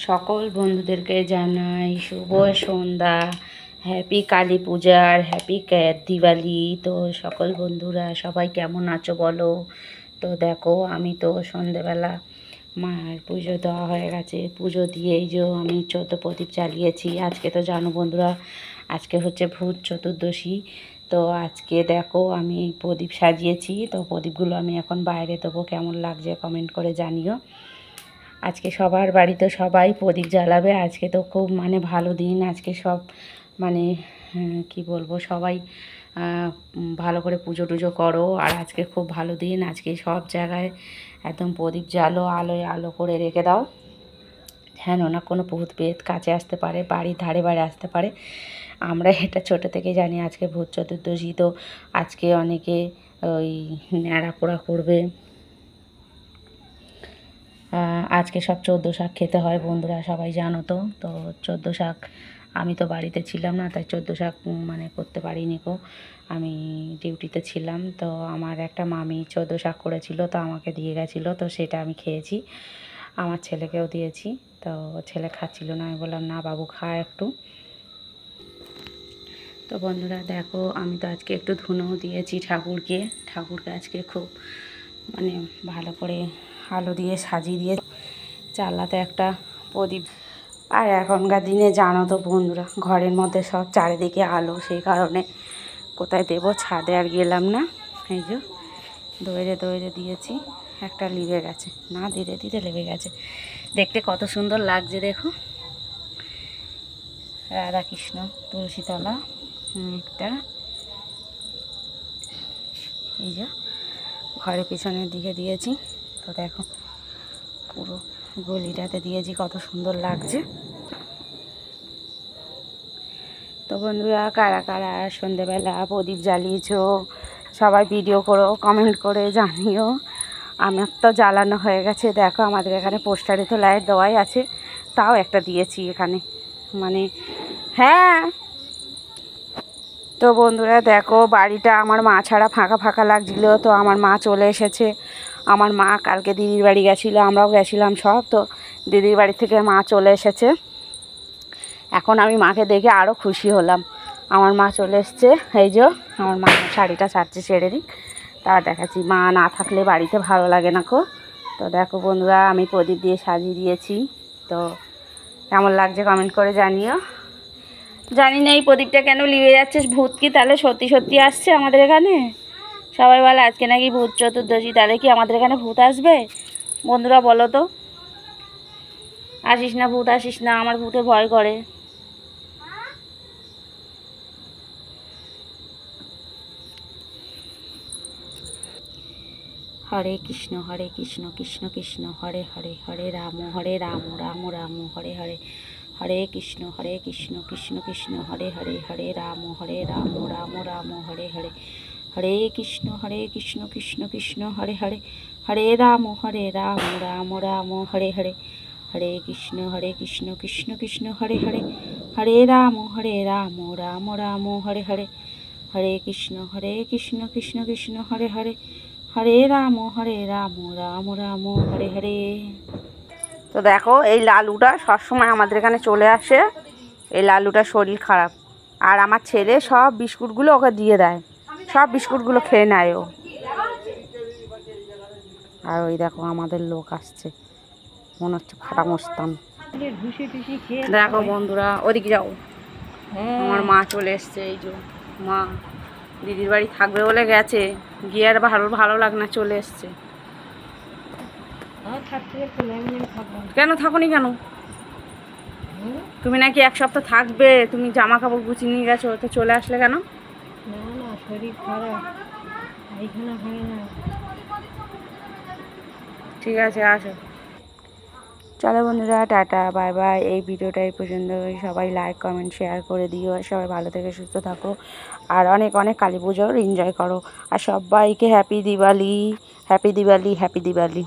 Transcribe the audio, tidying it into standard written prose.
সকল বন্ধুদেরকে জানাই শুভ সন্ধ্যা, হ্যাপি কালী পূজার, হ্যাপি দিওয়ালি। তো সকল বন্ধুরা সবাই কেমন আছো বলো। তো দেখো আমি তো সন্ধেবেলা মায়ের পুজো দেওয়া হয়ে গেছে, পুজো দিয়েই যে আমি 14 প্রদীপ চালিয়েছি। আজকে তো জানো বন্ধুরা, আজকে হচ্ছে ভূত চতুর্দশী। তো আজকে দেখো আমি প্রদীপ সাজিয়েছি, তো প্রদীপগুলো আমি এখন বাইরে দেবো। কেমন লাগছে কমেন্ট করে জানিও। আজকে সবার বাড়িতে সবাই প্রদীপ জ্বালাবে। আজকে তো খুব ভালো দিন। আজকে সব কি বলবো, সবাই ভালো করে পুজো টুজো করো। আর আজকে খুব ভালো দিন। আজকে সব জায়গায় একদম প্রদীপ জ্বালো, আলোয় আলো করে রেখে দাও, যেন না কোনো ভূত পেত কাছে আসতে পারে, বাড়ির ধারে বাড়ি আসতে পারে। আমরা এটা ছোটো থেকে জানি আজকে ভূত চতুর্দশী। তো আজকে অনেকে ওই ন্যাড়া পোড়া করবে। আজকে সব 14 শাক খেতে হয় বন্ধুরা, সবাই জানো তো। তো 14 শাক, আমি তো বাড়িতে ছিলাম না, তাই 14 শাক করতে পারিনি গো। আমি ডিউটিতে ছিলাম। তো আমার একটা মামি 14 শাক করেছিল, তো আমাকে দিয়ে গেছিলো। তো সেটা আমি খেয়েছি, আমার ছেলেকেও দিয়েছি। তো ছেলে খাচ্ছিল না, আমি বললাম না বাবু খা একটু। তো বন্ধুরা দেখো, আমি তো আজকে একটু ধুনোও দিয়েছি ঠাকুরকে আজকে খুব ভালো করে আলো দিয়ে সাজিয়ে দিয়ে চালাতে একটা প্রদীপ। আর এখনকার দিনে জানো তো বন্ধুরা, ঘরের মধ্যে সব চারিদিকে আলো, সেই কারণে কোথায় দেবো, ছাদে আর গেলাম না। এই যে দইরে দিয়েছি, একটা লিভে গেছে, না ধীরে ধীরে লেগে গেছে। দেখতে কত সুন্দর লাগছে দেখো, রাধাকৃষ্ণ তুলসীতলা একটা। এই যে ঘরের পিছনের দিকে দিয়েছি, তো দেখো পুরো গলিটাতে দিয়েছি, কত সুন্দর লাগছে। তো বন্ধুরা কারা কারা সন্ধেবেলা প্রদীপ জ্বালিয়েছো সবাই ভিডিও করো, কমেন্ট করে জানিও। আমার তো জ্বালানো হয়ে গেছে। দেখো আমাদের এখানে পোস্টারে তো লাইট দেওয়াই আছে, তাও একটা দিয়েছি এখানে, হ্যাঁ। তো বন্ধুরা দেখো, বাড়িটা আমার মা ছাড়া ফাঁকা ফাঁকা লাগছিল। তো আমার মা চলে এসেছে। আমার মা কালকে দিদির বাড়ি গেছিলো, আমরাও গেছিলাম সব। তো দিদির বাড়ি থেকে মা চলে এসেছে। এখন আমি মাকে দেখে আরও খুশি হলাম, আমার মা চলে এসছে। এই যে আমার মা শাড়িটা ছাড়ছে, ছেড়ে দিক, তা দেখাচ্ছি। মা না থাকলে বাড়িতে ভালো লাগে না কো। তো দেখো বন্ধুরা, আমি প্রদীপ দিয়ে সাজিয়ে দিয়েছি। তো কেমন লাগছে কমেন্ট করে জানিও। জানি না এই প্রদীপটা কেন লিভে যাচ্ছে, ভূত কি তাহলে সত্যি সত্যি আসছে আমাদের এখানে? সবাই বলে আজকে নাকি ভূত চতুর্দশী, তাহলে কি আমাদের এখানে ভূত আসবে? বন্ধুরা বলো তো, আসিস না ভূত, আসিস না, আমার ভূতে ভয় করে। হরে কৃষ্ণ কৃষ্ণ কৃষ্ণ হরে হরে, হরে রাম রাম রাম হরে হরে, হরে কৃষ্ণ কৃষ্ণ কৃষ্ণ হরে হরে, হরে রাম রাম রাম হরে হরে, হরে কৃষ্ণ কৃষ্ণ কৃষ্ণ হরে হরে, হরে রাম রাম রাম হরে হরে, হরে কৃষ্ণ কৃষ্ণ কৃষ্ণ হরে হরে, হরে রাম রাম রাম হরে হরে, হরে কৃষ্ণ কৃষ্ণ কৃষ্ণ হরে হরে, হরে রাম রাম রাম হরে হরে। তো দেখো এই লালুটা সবসময় আমাদের এখানে চলে আসে। এই লালুটার শরীর খারাপ, আর আমার ছেলে সব বিস্কুটগুলো ওকে দিয়ে দেয়, সব বিস্কুটগুলো খেয়ে নেয় ও। আর ওই দেখো আমাদের লোক আসছে, মনে হচ্ছে ফাটা মস্তান। দেখো বন্ধুরা, ওদিকে যাও, আমার মা চলে এসছে। এই যে মা দিদির বাড়ি থাকবে বলে গেছে, গিয়ে আর ভালো লাগে না, চলে এসছে। কেন থাকুনি কেন? তুমি নাকি 1 সপ্তাহ থাকবে, তুমি জামা কাপড় গুছিয়ে নিয়ে গেছো, তো চলে আসলে কেন? না না, শরীর খারাপ, এইখানে হয় না। ঠিক আছে, আসো। চলো বন্ধুরা, টাটা বাই বাই। এই ভিডিওটা এই পর্যন্ত। সবাই লাইক কমেন্ট শেয়ার করে দিও। সবাই ভালো থেকে সুস্থ থাকো, আর অনেক অনেক কালী পুজোর এনজয় করো। আর সবাইকে happy Diwali, happy Diwali, happy Diwali.